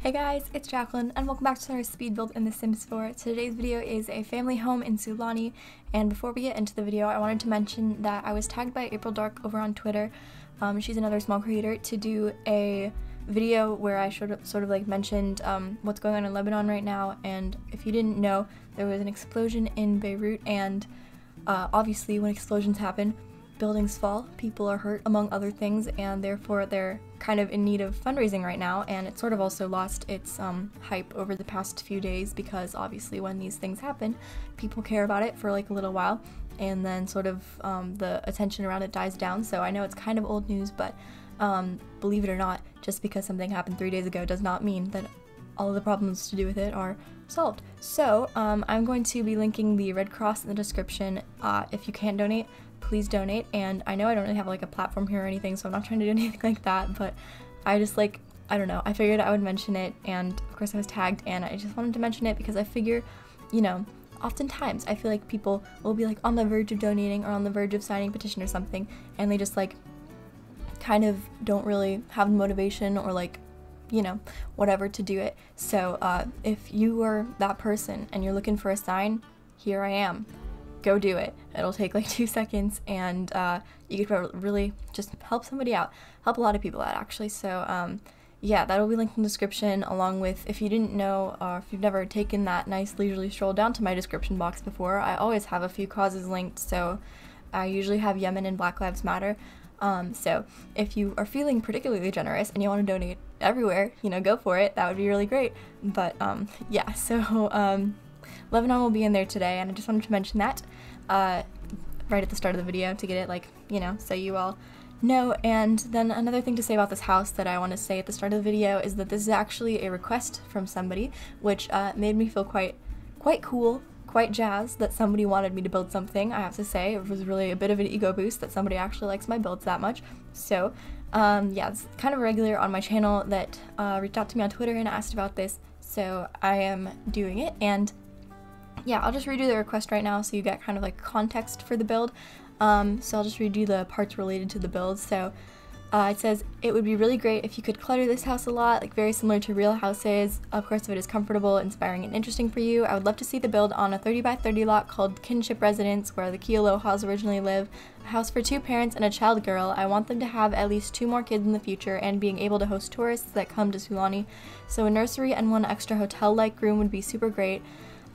Hey guys, it's Jacqueline and welcome back to another speed build in The Sims 4. Today's video is a family home in Sulani, and before we get into the video I wanted to mention that I was tagged by April Dark over on Twitter. She's another small creator, to do a video where I sort of like mentioned what's going on in Lebanon right now, and if you didn't know, there was an explosion in Beirut, and obviously when explosions happen, buildings fall, people are hurt, among other things, and therefore they're kind of in need of fundraising right now, and it sort of also lost its hype over the past few days because obviously when these things happen, people care about it for like a little while, and then sort of the attention around it dies down. So I know it's kind of old news, but believe it or not, just because something happened 3 days ago does not mean that all of the problems to do with it are solved. So I'm going to be linking the Red Cross in the description. If you can donate, please donate. And I know I don't really have like a platform here or anything, so I'm not trying to do anything like that, but I just like, I don't know, I figured I would mention it, and of course I was tagged, and I just wanted to mention it because I figure, you know, oftentimes I feel like people will be like on the verge of donating or on the verge of signing a petition or something, and they just like kind of don't really have the motivation or like, you know, whatever to do it. So if you are that person and you're looking for a sign, here I am. Go do it. It'll take like 2 seconds, and you could really just help somebody out, help a lot of people out actually. So yeah, that'll be linked in the description, along with, if you didn't know, or if you've never taken that nice leisurely stroll down to my description box before, I always have a few causes linked. So I usually have Yemen and Black Lives Matter. So if you are feeling particularly generous and you want to donate everywhere, you know, go for it. That would be really great. But yeah, so Lebanon will be in there today, and I just wanted to mention that right at the start of the video to get it, like, you know, so you all know. And then another thing to say about this house that I want to say at the start of the video is that this is actually a request from somebody, which made me feel quite cool, quite jazzed that somebody wanted me to build something. I have to say, it was really a bit of an ego boost that somebody actually likes my builds that much. So yeah, it's kind of a regular on my channel that reached out to me on Twitter and asked about this, so I am doing it. And yeah, I'll just redo the request right now so you get kind of like context for the build. So I'll just redo the parts related to the build. So it says, it would be really great if you could clutter this house a lot, like very similar to real houses. Of course, if it is comfortable, inspiring, and interesting for you. I would love to see the build on a 30 by 30 lot called Kinship Residence, where the Kealohas originally live. A house for 2 parents and a child girl. I want them to have at least 2 more kids in the future, and being able to host tourists that come to Sulani. So a nursery and 1 extra hotel-like room would be super great.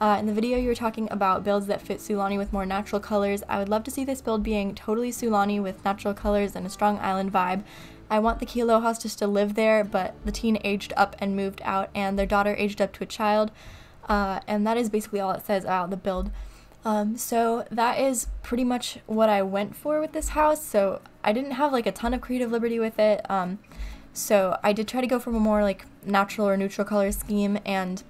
In the video you were talking about builds that fit Sulani with more natural colors. I would love to see this build being totally Sulani with natural colors and a strong island vibe. I want the Kealohas just to live there, but the teen aged up and moved out, and their daughter aged up to a child. And that is basically all it says about the build. So that is pretty much what I went for with this house. So I didn't have like a ton of creative liberty with it. So I did try to go for a more like natural or neutral color scheme, and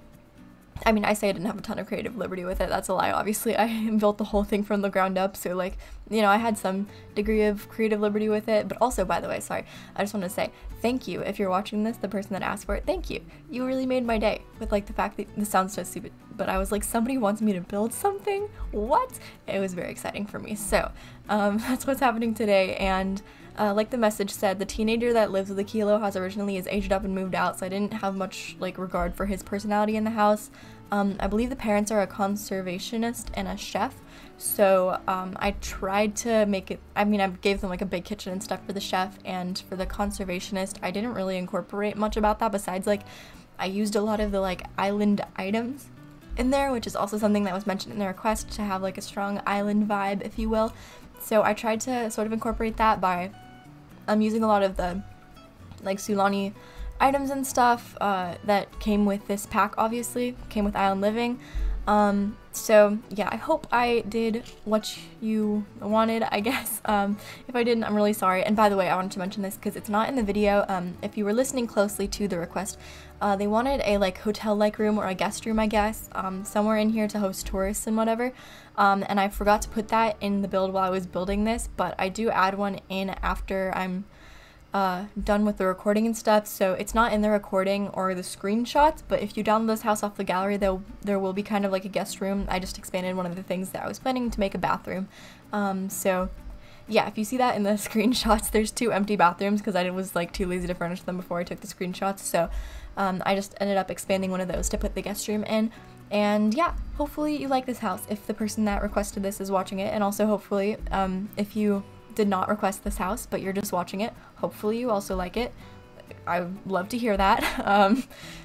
I mean, I say I didn't have a ton of creative liberty with it, that's a lie, obviously. I built the whole thing from the ground up, so like, you know, I had some degree of creative liberty with it. But also, by the way, sorry, I just want to say thank you if you're watching this, the person that asked for it, thank you. You really made my day with like the fact that, this sounds so stupid, but I was like, somebody wants me to build something? What? It was very exciting for me. So that's what's happening today. And like the message said, the teenager that lives with the Kealohas originally is aged up and moved out, so I didn't have much like regard for his personality in the house. I believe the parents are a conservationist and a chef, so I tried to make it, I mean, I gave them like a big kitchen and stuff for the chef, and for the conservationist I didn't really incorporate much about that besides like I used a lot of the like island items in there, which is also something that was mentioned in the request, to have like a strong island vibe, if you will. So I tried to sort of incorporate that by using a lot of the like Sulani items and stuff that came with this pack, obviously, came with Island Living. So yeah, I hope I did what you wanted, I guess. If I didn't, I'm really sorry. And by the way, I wanted to mention this because it's not in the video. If you were listening closely to the request, they wanted a like hotel-like room or a guest room, I guess, somewhere in here to host tourists and whatever. And I forgot to put that in the build while I was building this, but I do add one in after I'm done with the recording and stuff, so it's not in the recording or the screenshots, but if you download this house off the gallery, there will be kind of like a guest room. I just expanded one of the things that I was planning to make a bathroom. So yeah, if you see that in the screenshots, there's 2 empty bathrooms because I was like too lazy to furnish them before I took the screenshots. So I just ended up expanding one of those to put the guest room in. And yeah, hopefully you like this house if the person that requested this is watching it, and also hopefully if you did not request this house but you're just watching it, hopefully you also like it. I would love to hear that.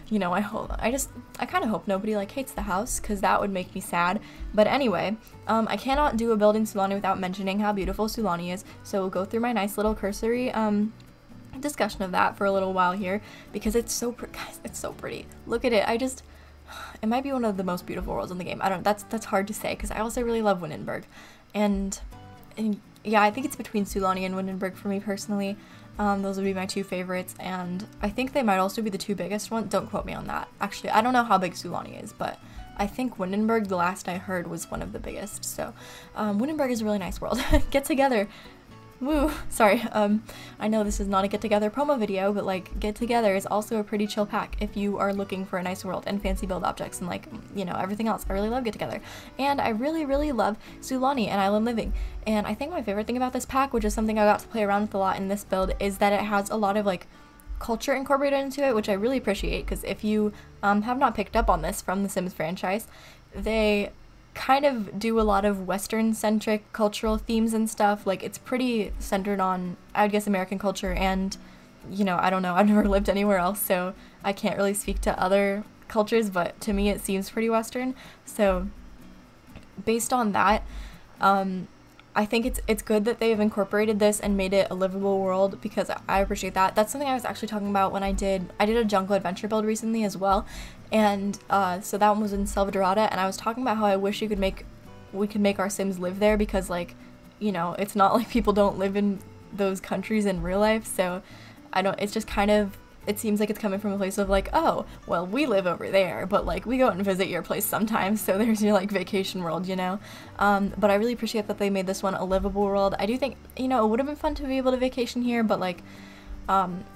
You know, I kind of hope nobody like hates the house, because that would make me sad. But anyway, I cannot do a build in Sulani without mentioning how beautiful Sulani is, so we'll go through my nice little cursory discussion of that for a little while here, because it's so guys, it's so pretty. Look at it. It might be one of the most beautiful worlds in the game. I don't, that's hard to say, because I also really love Windenburg, and yeah, I think it's between Sulani and Windenburg for me personally. Those would be my 2 favorites, and I think they might also be the 2 biggest ones. Don't quote me on that. Actually, I don't know how big Sulani is, but I think Windenburg, the last I heard, was one of the biggest. So Windenburg is a really nice world. Get together. Woo! Sorry, I know this is not a get-together promo video, but like, Get Together is also a pretty chill pack if you are looking for a nice world and fancy build objects and like, you know, everything else. I really love Get Together. And I really, really love Sulani and Island Living. And I think my favorite thing about this pack, which is something I got to play around with a lot in this build, is that it has a lot of like culture incorporated into it, which I really appreciate, because if you have not picked up on this from the Sims franchise, they kind of do a lot of Western-centric cultural themes and stuff. Like, it's pretty centered on, I would guess, American culture, and, you know, I don't know, I've never lived anywhere else, so I can't really speak to other cultures, but to me it seems pretty Western. So based on that, I think it's good that they've incorporated this and made it a livable world, because I appreciate that. That's something I was actually talking about when I did a jungle adventure build recently as well, and so that one was in Selvadorada, and I was talking about how I wish we could make our Sims live there, because, like, you know, it's not like people don't live in those countries in real life, so it's just kind of, it seems like it's coming from a place of like, oh, well, we live over there, but like, we go and visit your place sometimes, so there's your like vacation world, you know. But I really appreciate that they made this one a livable world. I do think, you know, it would have been fun to be able to vacation here, but like,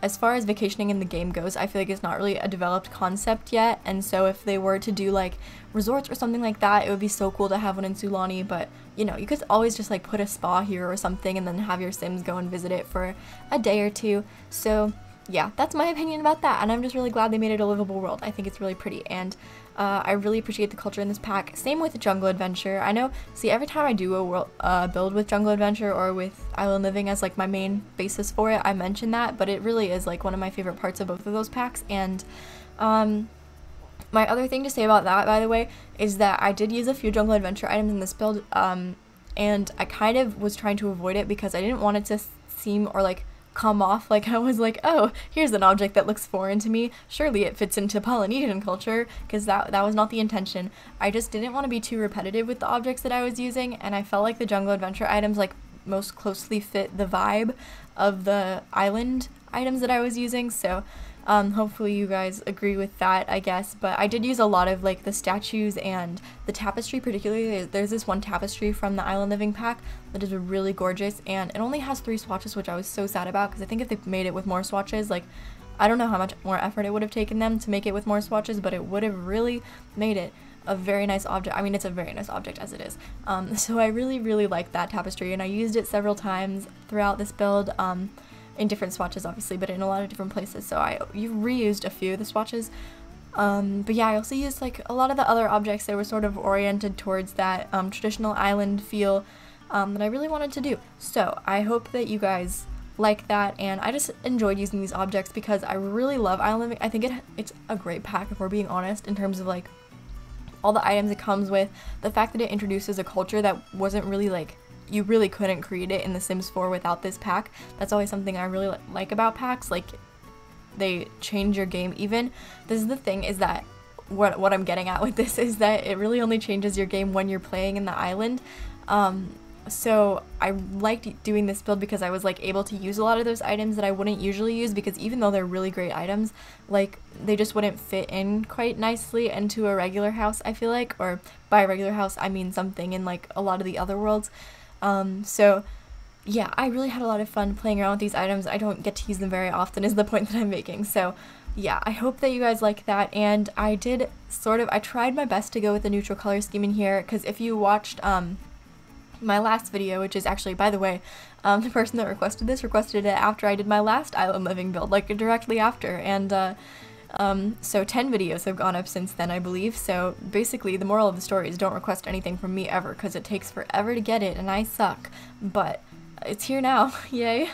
as far as vacationing in the game goes, I feel like it's not really a developed concept yet, and so if they were to do like resorts or something like that, it would be so cool to have one in Sulani. But you know, you could always just like put a spa here or something and then have your Sims go and visit it for a day or two. So yeah, that's my opinion about that, and I'm just really glad they made it a livable world. I think it's really pretty, and I really appreciate the culture in this pack. Same with Jungle Adventure. I know, see, every time I do a world, build with Jungle Adventure or with Island Living as like my main basis for it, I mention that, but it really is like one of my favorite parts of both of those packs. And my other thing to say about that, by the way, is that I did use a few Jungle Adventure items in this build, and I kind of was trying to avoid it because I didn't want it to seem or like come off like I was like, oh, here's an object that looks foreign to me, surely it fits into Polynesian culture, because that was not the intention. I just didn't want to be too repetitive with the objects that I was using, and I felt like the Jungle Adventure items like most closely fit the vibe of the island items that I was using. So hopefully you guys agree with that, I guess. But I did use a lot of like the statues and the tapestry, particularly. There's this one tapestry from the Island Living pack that is really gorgeous, and it only has 3 swatches, which I was so sad about, because I think if they made it with more swatches, like, I don't know how much more effort it would have taken them to make it with more swatches, but it would have really made it a very nice object. I mean, it's a very nice object as it is. So I really, really liked that tapestry, and I used it several times throughout this build, in different swatches obviously, but in a lot of different places, so you reused a few of the swatches. But yeah, I also used like a lot of the other objects that were sort of oriented towards that traditional island feel that I really wanted to do. So I hope that you guys like that, and I just enjoyed using these objects because I really love Island Living. I think it's a great pack, if we're being honest, in terms of like all the items it comes with, the fact that it introduces a culture that wasn't really like, you really couldn't create it in The Sims 4 without this pack. That's always something I really like about packs, like they change your game. Even this is the thing, is that what I'm getting at with this is that it really only changes your game when you're playing in the island. So I liked doing this build because I was like able to use a lot of those items that I wouldn't usually use, because even though they're really great items, like they just wouldn't fit in quite nicely into a regular house, I feel like, or by a regular house I mean something in like a lot of the other worlds. So yeah, I really had a lot of fun playing around with these items. I don't get to use them very often is the point that I'm making. So yeah, I hope that you guys like that, and I tried my best to go with the neutral color scheme in here, because if you watched my last video, which is actually, by the way, the person that requested this requested it after I did my last island living build, like directly after, and so 10 videos have gone up since then, I believe. So basically the moral of the story is don't request anything from me ever, because it takes forever to get it and I suck, but it's here now. Yay.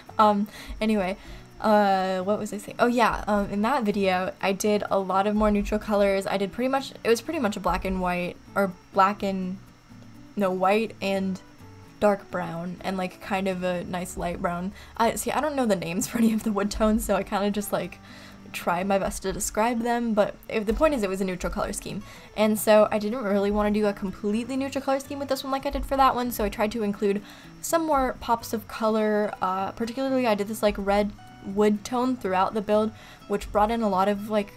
Anyway, what was I saying? Oh yeah, in that video I did a lot of more neutral colors. I did pretty much, it was pretty much a black and white, or white and dark brown, and like kind of a nice light brown. I don't know the names for any of the wood tones, so I kind of just like try my best to describe them, but the point is it was a neutral color scheme, and so I didn't really want to do a completely neutral color scheme with this one like I did for that one, so I tried to include some more pops of color. Particularly I did this like red wood tone throughout the build, which brought in a lot of like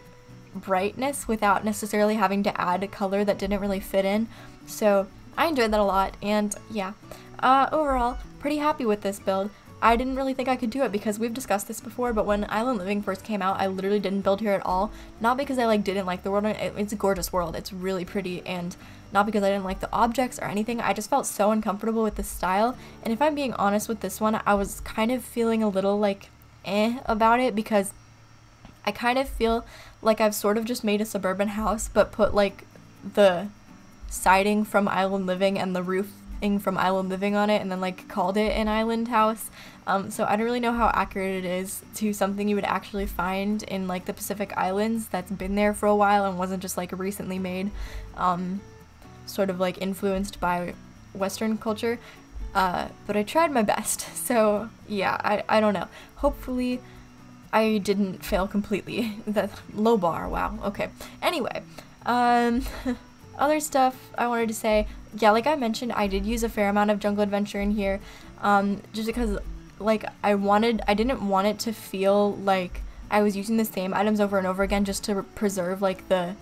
brightness without necessarily having to add a color that didn't really fit in, so I enjoyed that a lot. And yeah, overall pretty happy with this build. I didn't really think I could do it because we've discussed this before, but when Island Living first came out, I literally didn't build here at all. Not because I didn't like the world, it's a gorgeous world, it's really pretty, and not because I didn't like the objects or anything, I just felt so uncomfortable with the style. And if I'm being honest with this one, I was kind of feeling a little like about it, because I kind of feel like I've sort of just made a suburban house but put like the siding from Island Living and the roofing from Island Living on it, and then like called it an island house. So I don't really know how accurate it is to something you would actually find in like the Pacific Islands that's been there for a while and wasn't just like recently made, sort of like influenced by Western culture. But I tried my best, so yeah, I don't know. Hopefully I didn't fail completely. That low bar, wow, okay. Anyway, other stuff I wanted to say, yeah, like I mentioned, I did use a fair amount of Jungle Adventure in here, just because like I didn't want it to feel like I was using the same items over and over again just to preserve like the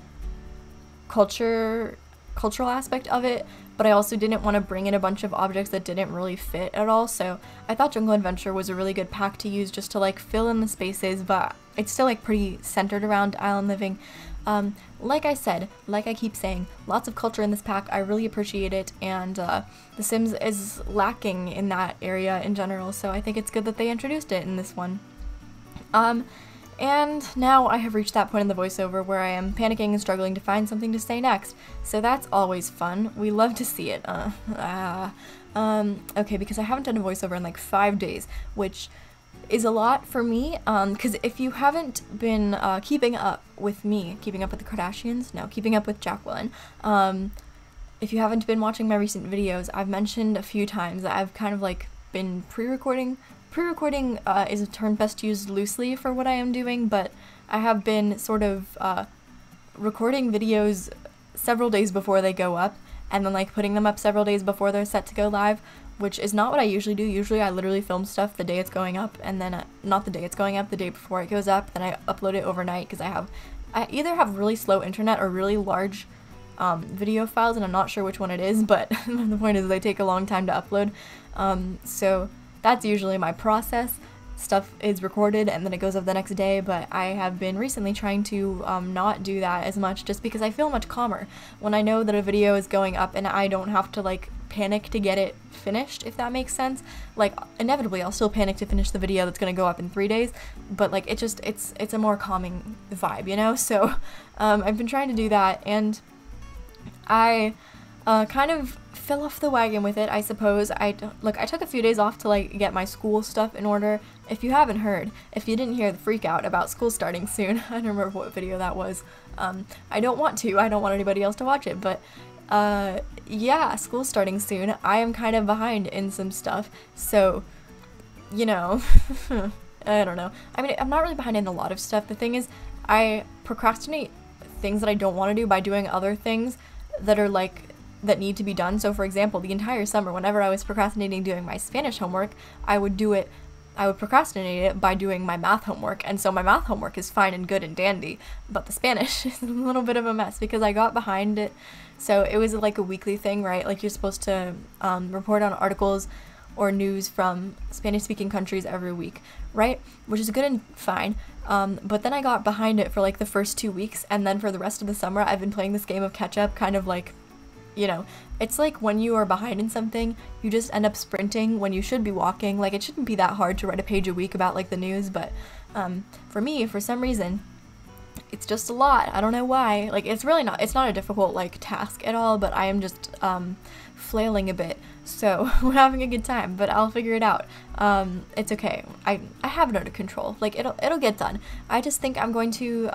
cultural aspect of it, but I also didn't want to bring in a bunch of objects that didn't really fit at all, so I thought Jungle Adventure was a really good pack to use just to like fill in the spaces, but it's still like pretty centered around Island Living. Like I said, like I keep saying, lots of culture in this pack, I really appreciate it, and The Sims is lacking in that area in general, so I think it's good that they introduced it in this one. And now I have reached that point in the voiceover where I am panicking and struggling to find something to say next, so that's always fun. We love to see it. Okay, because I haven't done a voiceover in like 5 days, which is a lot for me, because if you haven't been keeping up with me, keeping up with the Kardashians, no, keeping up with Jacqueline, if you haven't been watching my recent videos, I've mentioned a few times that I've kind of like been pre-recording. Pre-recording is a term best used loosely for what I am doing, but I have been sort of recording videos several days before they go up, and then like putting them up several days before they're set to go live, which is not what I usually do. Usually I literally film stuff the day it's going up, and then not the day it's going up, the day before it goes up, then I upload it overnight, because I either have really slow internet or really large video files, and I'm not sure which one it is, but the point is they take a long time to upload, so that's usually my process. Stuff is recorded and then it goes up the next day, but I have been recently trying to not do that as much, just because I feel much calmer when I know that a video is going up and I don't have to like panic to get it finished, if that makes sense. Like inevitably I'll still panic to finish the video that's gonna go up in 3 days, but like it's a more calming vibe, you know? So I've been trying to do that, and I kind of fell off the wagon with it, I suppose. I took a few days off to like get my school stuff in order. If you haven't heard, if you didn't hear the freak out about school starting soon, I don't remember what video that was. I don't want anybody else to watch it, but yeah, school starting soon. I am kind of behind in some stuff, so you know, I don't know. I mean, I'm not really behind in a lot of stuff. The thing is, I procrastinate things that I don't want to do by doing other things that are like that need to be done. So for example, the entire summer, whenever I was procrastinating doing my Spanish homework, I would procrastinate it by doing my math homework, and so my math homework is fine and good and dandy, but the Spanish is a little bit of a mess because I got behind it. So it was like a weekly thing, right? Like you're supposed to report on articles or news from Spanish-speaking countries every week, right? Which is good and fine, but then I got behind it for like the first 2 weeks, and then for the rest of the summer I've been playing this game of catch-up, kind of like, you know, it's like when you are behind in something, you just end up sprinting when you should be walking. Like, it shouldn't be that hard to write a page a week about like the news, but for me, for some reason, it's just a lot. I don't know why. Like, it's not a difficult like task at all, but I am just flailing a bit. So we're having a good time, but I'll figure it out. It's okay. I have it under control. Like, it'll get done. I just think I'm going to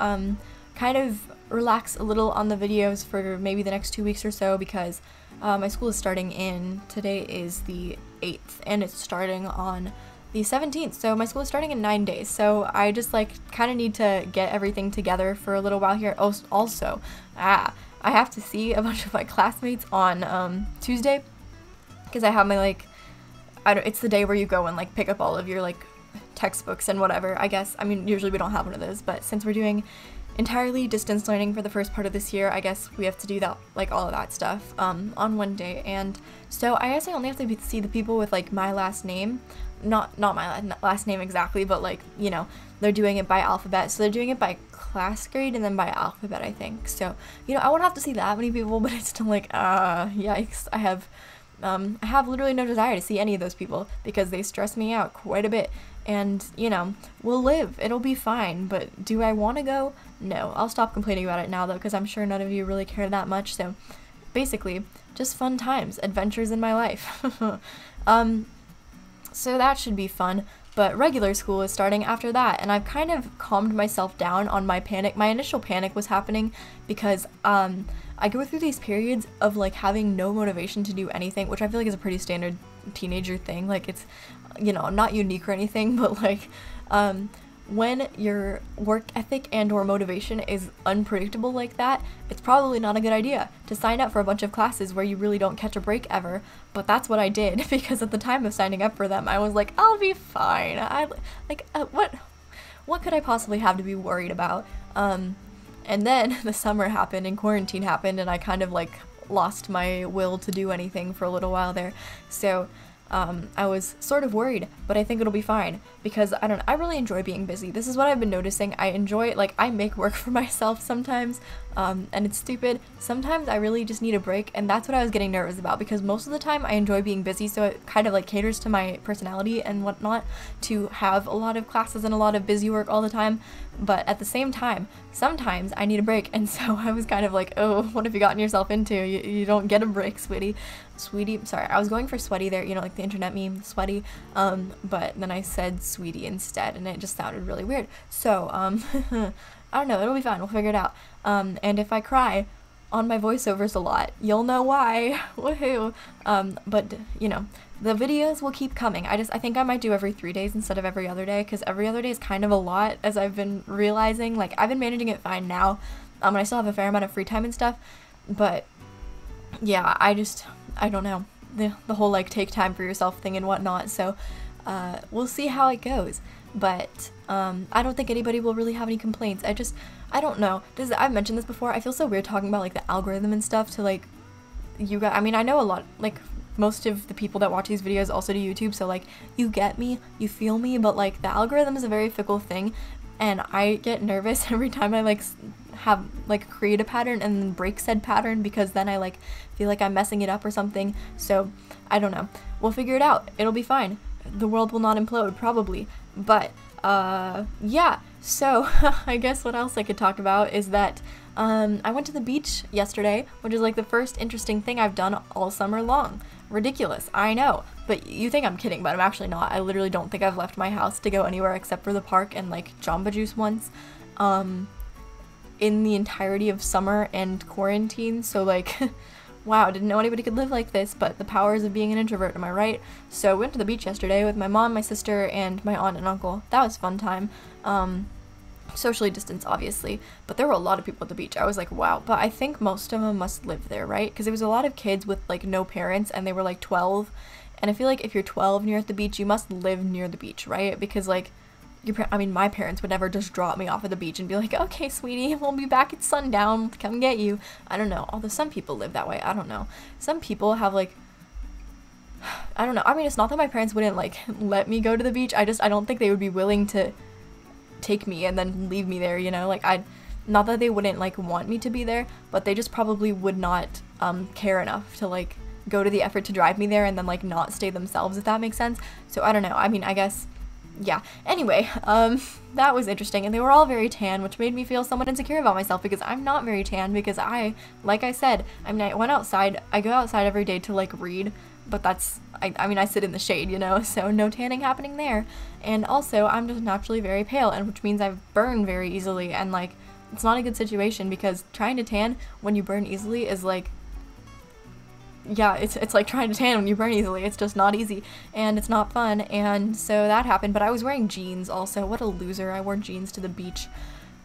kind of relax a little on the videos for maybe the next 2 weeks or so, because my school is starting today is the 8th, and it's starting on the 17th, so my school is starting in 9 days, so I just like kind of need to get everything together for a little while here. Also, I have to see a bunch of my classmates on Tuesday, because I have my like, it's the day where you go and like pick up all of your like textbooks and whatever, I guess. I mean, usually we don't have one of those, but since we're doing entirely distance learning for the first part of this year, I guess we have to do that, like all of that stuff on one day. And so I guess I only have to see the people with like my last name, not my last name exactly, but like, you know, they're doing it by alphabet, so they're doing it by class grade and then by alphabet, I think. So, you know, I won't have to see that many people, but it's still like, yikes. I have literally no desire to see any of those people because they stress me out quite a bit. And, you know, we'll live. It'll be fine. But do I want to go? No. I'll stop complaining about it now, though, because I'm sure none of you really care that much. So, basically, just fun times. Adventures in my life. So that should be fun. But regular school is starting after that, and I've kind of calmed myself down on my panic. My initial panic was happening because, I go through these periods of, like, having no motivation to do anything, which I feel like is a pretty standard teenager thing. Like, it's, you know, not unique or anything, but, like, when your work ethic and or motivation is unpredictable like that, it's probably not a good idea to sign up for a bunch of classes where you really don't catch a break ever. But that's what I did, because at the time of signing up for them, I was like, I'll be fine. What could I possibly have to be worried about? And then the summer happened and quarantine happened, and I kind of like lost my will to do anything for a little while there. So I was sort of worried, but I think it'll be fine, because I really enjoy being busy. This is what I've been noticing. I enjoy, like, I make work for myself sometimes, and it's stupid. Sometimes I really just need a break, and that's what I was getting nervous about, because most of the time I enjoy being busy, so it kind of like caters to my personality and whatnot to have a lot of classes and a lot of busy work all the time. But at the same time, sometimes I need a break, and so I was kind of like, oh, what have you gotten yourself into? You don't get a break, sweetie. Sorry, I was going for sweaty there, you know, like the internet meme, sweaty, but then I said sweetie instead, and it just sounded really weird. So, I don't know, it'll be fine, we'll figure it out. And if I cry on my voiceovers a lot, you'll know why. Woohoo! But, you know, the videos will keep coming. I think I might do every 3 days instead of every other day, because every other day is kind of a lot, as I've been realizing. Like, I've been managing it fine now, and I still have a fair amount of free time and stuff, but yeah, I don't know, the whole like take time for yourself thing and whatnot, so we'll see how it goes. But I don't think anybody will really have any complaints. I don't know, I've mentioned this before, I feel so weird talking about like the algorithm and stuff to like you guys. I mean, I know a lot, like most of the people that watch these videos also do YouTube, so like you get me, you feel me, but like the algorithm is a very fickle thing, and I get nervous every time I like create a pattern and then break said pattern, because then I like feel like I'm messing it up or something. So I don't know, we'll figure it out, it'll be fine, the world will not implode probably. But yeah, so I guess what else I could talk about is that I went to the beach yesterday, which is like the first interesting thing I've done all summer long. Ridiculous, I know, but you think I'm kidding, but I'm actually not. I literally don't think I've left my house to go anywhere except for the park and like Jamba Juice once in the entirety of summer and quarantine. So like wow, didn't know anybody could live like this, but the powers of being an introvert, am I right? So we went to the beach yesterday with my mom, my sister, and my aunt and uncle. That was a fun time. Socially distanced, obviously, but there were a lot of people at the beach. I was like, wow, but I think most of them must live there, right? Because there was a lot of kids with like no parents, and they were like 12, and I feel like if you're 12 and you're at the beach, you must live near the beach, right? Because like my parents would never just drop me off at the beach and be like, okay, sweetie, we'll be back at sundown, come get you. I don't know, although some people live that way, I don't know. Some people have like, I don't know, I mean, it's not that my parents wouldn't like let me go to the beach, I don't think they would be willing to take me and then leave me there, you know, like not that they wouldn't like want me to be there, but they just probably would not care enough to like go to the effort to drive me there and then like not stay themselves, if that makes sense. So I don't know, I mean, I guess, yeah. Anyway, that was interesting, and they were all very tan, which made me feel somewhat insecure about myself because I'm not very tan, because like I said, I mean, I went outside, I go outside every day to like read, but that's, I mean, I sit in the shade, you know, so no tanning happening there. And also, I'm just naturally very pale, and which means I burn very easily, and like, it's not a good situation, because trying to tan when you burn easily is like, yeah, it's like trying to tan when you burn easily. It's just not easy, and it's not fun, and so that happened. But I was wearing jeans also. What a loser. I wore jeans to the beach.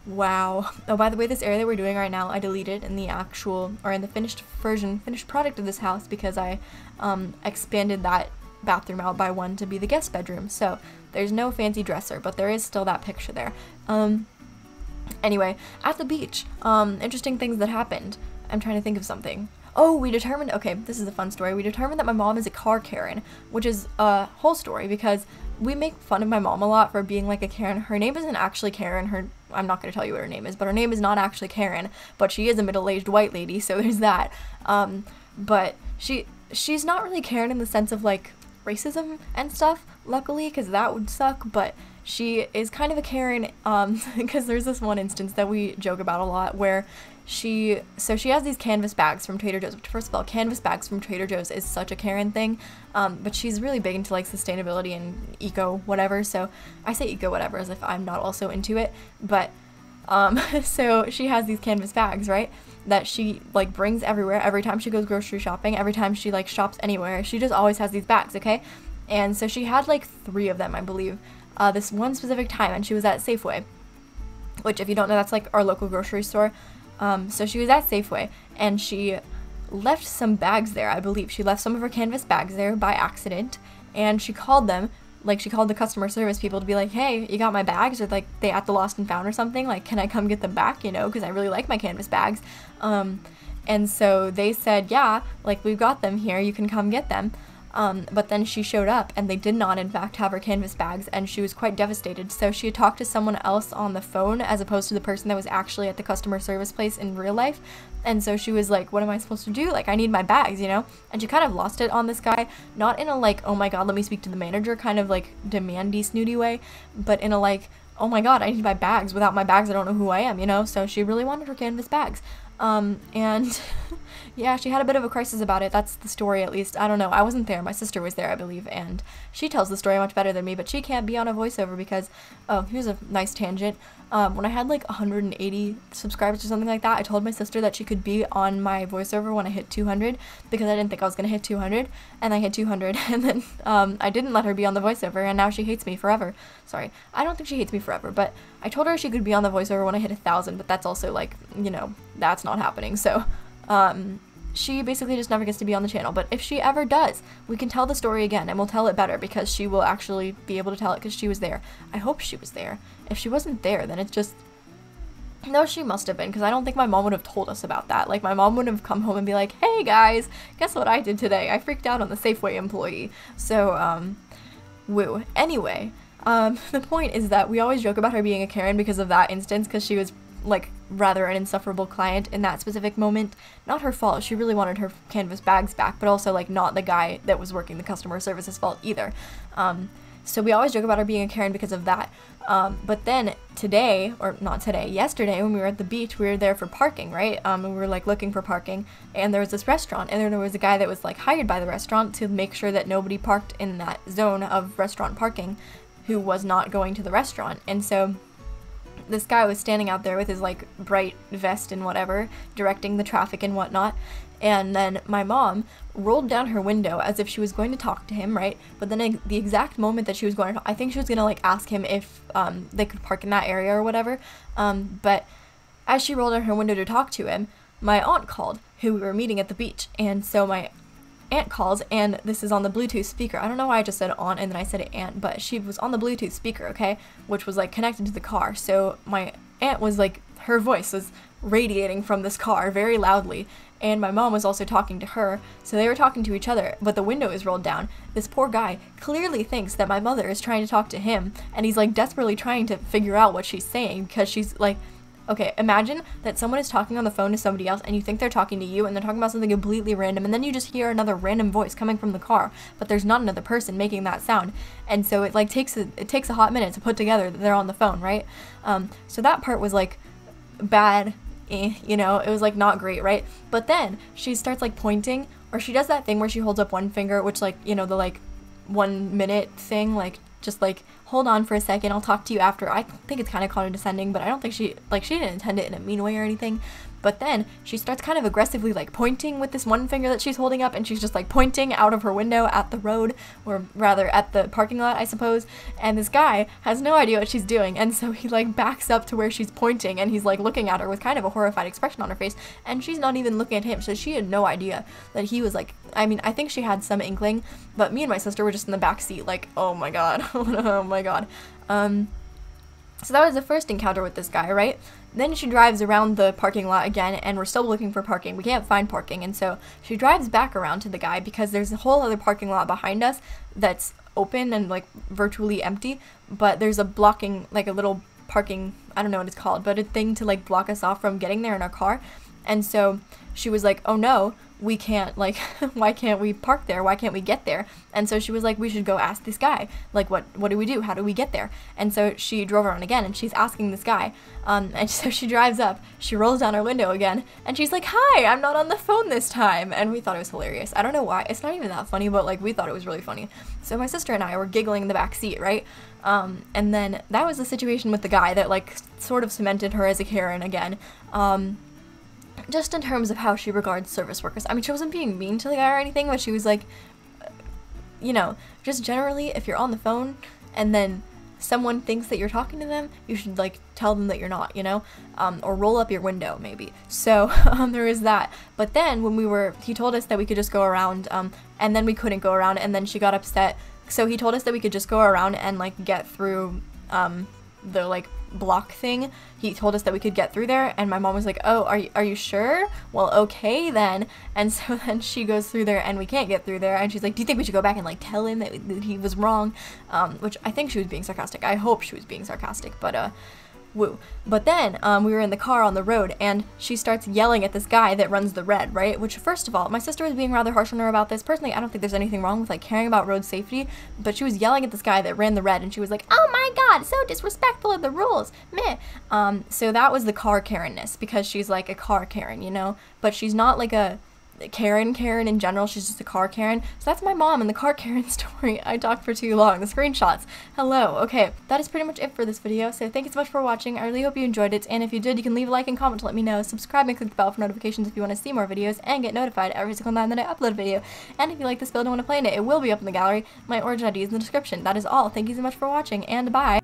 Wow. Oh, by the way, this area that we're doing right now, I deleted in the actual, or in the finished product of this house, because I expanded that bathroom out by one to be the guest bedroom. So there's no fancy dresser, but there is still that picture there. Anyway, at the beach, interesting things that happened. I'm trying to think of something. Oh, we determined, okay, this is a fun story. We determined that my mom is a car Karen, which is a whole story, because we make fun of my mom a lot for being like a Karen. Her name isn't actually Karen. I'm not going to tell you what her name is, but her name is not actually Karen, but she is a middle-aged white lady, so there's that. But she's not really Karen in the sense of like racism and stuff, luckily, because that would suck, but she is kind of a Karen, because there's this one instance that we joke about a lot where she has these canvas bags from Trader Joe's, which, first of all, canvas bags from Trader Joe's is such a Karen thing, but she's really big into like sustainability and eco whatever, so I say eco whatever as if I'm not also into it, but so she has these canvas bags, right, that she like brings everywhere. Every time she goes grocery shopping, every time she like shops anywhere, she just always has these bags, okay? And so she had like 3 of them, I believe, this one specific time, and she was at Safeway, which, if you don't know, that's like our local grocery store. So she was at Safeway, and she left some bags there, I believe. She left some of her canvas bags there by accident, and she called them, like, she called the customer service people to be like, hey, you got my bags? Or like, they at the lost and found or something, like, can I come get them back, you know, because I really like my canvas bags. And so they said, yeah, like, we've got them here, you can come get them. But then she showed up, and they did not, in fact, have her canvas bags, and she was quite devastated. So she had talked to someone else on the phone as opposed to the person that was actually at the customer service place in real life. And so she was like, what am I supposed to do? Like, I need my bags, you know? And she kind of lost it on this guy, not in a like, oh my god, let me speak to the manager kind of like demandy, snooty way, but in a like, oh my god, I need my bags. Without my bags, I don't know who I am, you know? So she really wanted her canvas bags. And yeah, she had a bit of a crisis about it. That's the story, at least. I don't know. I wasn't there. My sister was there, I believe, and she tells the story much better than me, but she can't be on a voiceover because, oh, here's a nice tangent. When I had like 180 subscribers or something like that, I told my sister that she could be on my voiceover when I hit 200 because I didn't think I was going to hit 200, and I hit 200, and then I didn't let her be on the voiceover, and now she hates me forever. Sorry, I don't think she hates me forever, but I told her she could be on the voiceover when I hit 1,000, but that's also like, you know, that's not happening, so she basically just never gets to be on the channel. But if she ever does, we can tell the story again, and we'll tell it better because she will actually be able to tell it because she was there. I hope she was there. If she wasn't there, then it's just, no, she must have been, because I don't think my mom would have told us about that. Like, my mom would have come home and be like, hey guys, guess what I did today? I freaked out on the Safeway employee. So woo. Anyway, the point is that we always joke about her being a Karen because of that instance, because she was like rather an insufferable client in that specific moment. Not her fault. She really wanted her canvas bags back, but also like not the guy that was working the customer service's fault either. So we always joke about her being a Karen because of that. But then today, or not today, yesterday when we were at the beach, we were there for parking, right? And we were like looking for parking, and there was this restaurant, and then there was a guy that was like hired by the restaurant to make sure that nobody parked in that zone of restaurant parking who was not going to the restaurant. And so this guy was standing out there with his like bright vest and whatever, directing the traffic and whatnot, and then my mom rolled down her window as if she was going to talk to him, right? But then the exact moment that she was going to, I think she was gonna like ask him if they could park in that area or whatever, but as she rolled down her window to talk to him, my aunt called, who we were meeting at the beach, and so my aunt calls, and this is on the Bluetooth speaker. I don't know why I just said aunt and then I said aunt, but she was on the Bluetooth speaker, okay, which was like connected to the car. So my aunt was like, her voice was radiating from this car very loudly, and my mom was also talking to her, so they were talking to each other, but the window is rolled down. This poor guy clearly thinks that my mother is trying to talk to him, and he's like desperately trying to figure out what she's saying, because she's like, Okay, imagine that someone is talking on the phone to somebody else and you think they're talking to you and they're talking about something completely random, and then you just hear another random voice coming from the car, but there's not another person making that sound. And so it like takes a hot minute to put together that they're on the phone, right? So that part was like bad, you know, it was like not great, right? But then she starts like pointing, or she does that thing where she holds up one finger, which like, you know, the like 1 minute thing, like just like hold on for a second, I'll talk to you after. I think it's kind of condescending, but I don't think she didn't intend it in a mean way or anything. But then she starts kind of aggressively like pointing with this one finger that she's holding up, and she's just like pointing out of her window at the road, or rather at the parking lot, I suppose. And this guy has no idea what she's doing, and so he like backs up to where she's pointing, and he's like looking at her with kind of a horrified expression on her face, and she's not even looking at him, so she had no idea that he was like, I mean, I think she had some inkling, but me and my sister were just in the back seat like, oh my god, oh my god. So that was the first encounter with this guy, right? Then she drives around the parking lot again, and we're still looking for parking. We can't find parking, and so she drives back around to the guy because there's a whole other parking lot behind us that's open and like virtually empty, but there's a blocking, like a little parking, I don't know what it's called, but a thing to like block us off from getting there in our car. And so she was like, oh no, we can't, like, why can't we park there? Why can't we get there? And so she was like, we should go ask this guy, like, what do we do? How do we get there? And so she drove around again, and she's asking this guy, and so she drives up, she rolls down her window again, and she's like, hi, I'm not on the phone this time. And we thought it was hilarious. I don't know why, it's not even that funny, but like, we thought it was really funny. So my sister and I were giggling in the back seat, right? And then that was the situation with the guy that like sort of cemented her as a Karen again. Just in terms of how she regards service workers. I mean, she wasn't being mean to the guy or anything, but she was like, you know, just generally, if you're on the phone and then someone thinks that you're talking to them, you should like tell them that you're not, you know, or roll up your window maybe. So there is that. But then when he told us that we could just go around, and then we couldn't go around, and then she got upset. So he told us that we could just go around and like get through the like block thing. He told us that we could get through there, and my mom was like, oh, are you sure? Well, okay then. And so then she goes through there and we can't get through there, and she's like, do you think we should go back and like tell him that he was wrong? Which I think she was being sarcastic. I hope she was being sarcastic, but woo. But then we were in the car on the road, and she starts yelling at this guy that runs the red, right? Which, first of all, my sister was being rather harsh on her about this. Personally, I don't think there's anything wrong with like caring about road safety, but she was yelling at this guy that ran the red, and she was like, oh my god, so disrespectful of the rules, meh. So that was the car Karen-ness, because she's like a car Karen, you know, but she's not like a Karen in general, she's just a car Karen. So that's my mom and the car Karen story. I talked for too long. The screenshots. Hello. Okay, that is pretty much it for this video, so thank you so much for watching. I really hope you enjoyed it, and if you did, you can leave a like and comment to let me know. Subscribe and click the bell for notifications if you want to see more videos and get notified every single time that I upload a video. And if you like this build and want to play in it, it will be up in the gallery. My origin ID is in the description. That is all. Thank you so much for watching, and bye!